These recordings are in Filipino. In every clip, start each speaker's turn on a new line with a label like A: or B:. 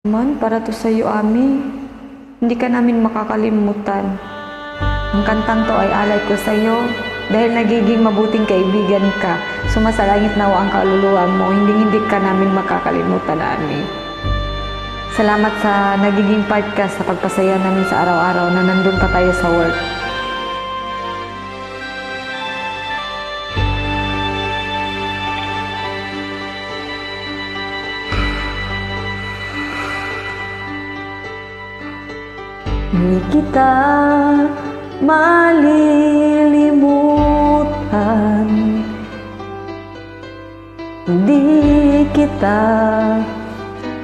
A: Man, para to sa iyo, Ami. Hindi ka namin makakalimutan. Ang kantang to ay alay ko sa iyo dahil nagiging mabuting kaibigan ka. Sumasalangit nawa ang kaluluwa mo. Hindi ka namin makakalimutan, Ami. Salamat sa nagiging part ka sa pagpasaya namin sa araw-araw na nandun pa tayo sa work. Di kita malilimutan, di kita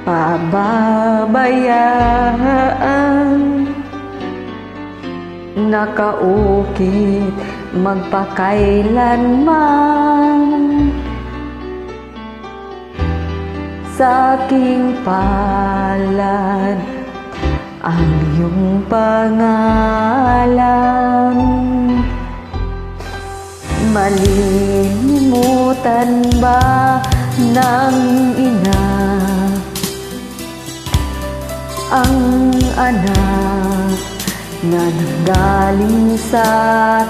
A: pababayaan, nakaukit magpakailanman sa aking palad ang iyong pangalan. Malilimutan ba ng ina ang anak na nanggaling sa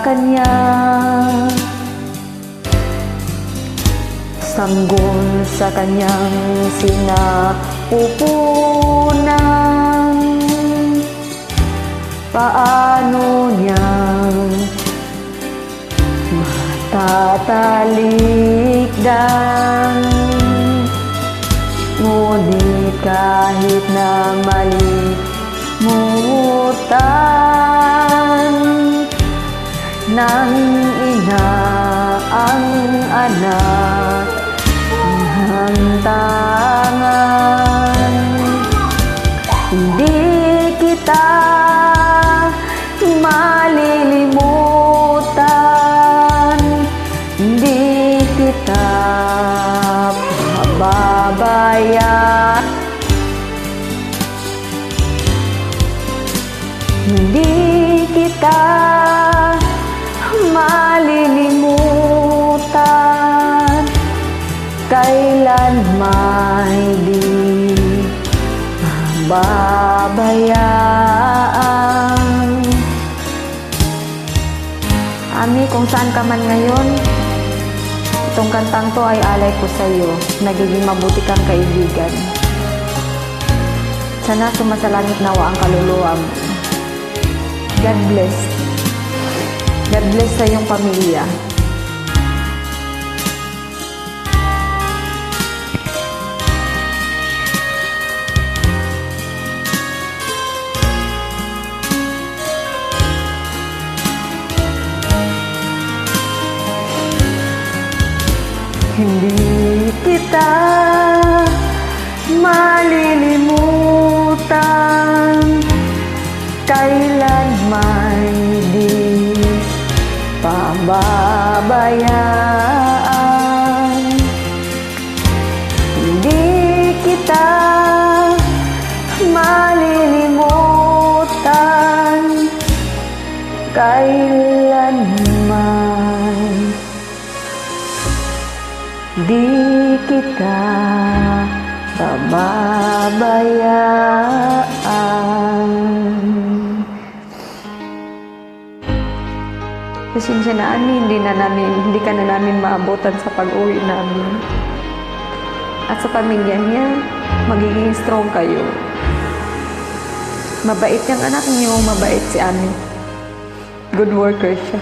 A: kanya? Sanggol sa kanyang sinapupunan, paano niyang matatalikdan? Ngunit kahit na malimutan ng ina ang anak ng tangan, hindi kita malilimutan, hindi kita pababayaan, hindi kita malilimutan, kailanman di pababayaan. Ami, kung saan ka man ngayon, itong kantang to ay alay ko sa iyo. Nagiging mabuti kang kaibigan. Sana sumasalangit nawa ang kaluluwa mo. God bless. God bless sa iyong pamilya. Hindi kita malilimutan, kailanman di pababayaan, hindi kita malilimutan, kailanman di kita pababayaan. Pasensya na, Ami, hindi ka na namin maabutan sa pag-uwi namin. At sa pamilya niya, magiging strong kayo. Mabait yung anak niyo, mabait si Ami. Good worker siya.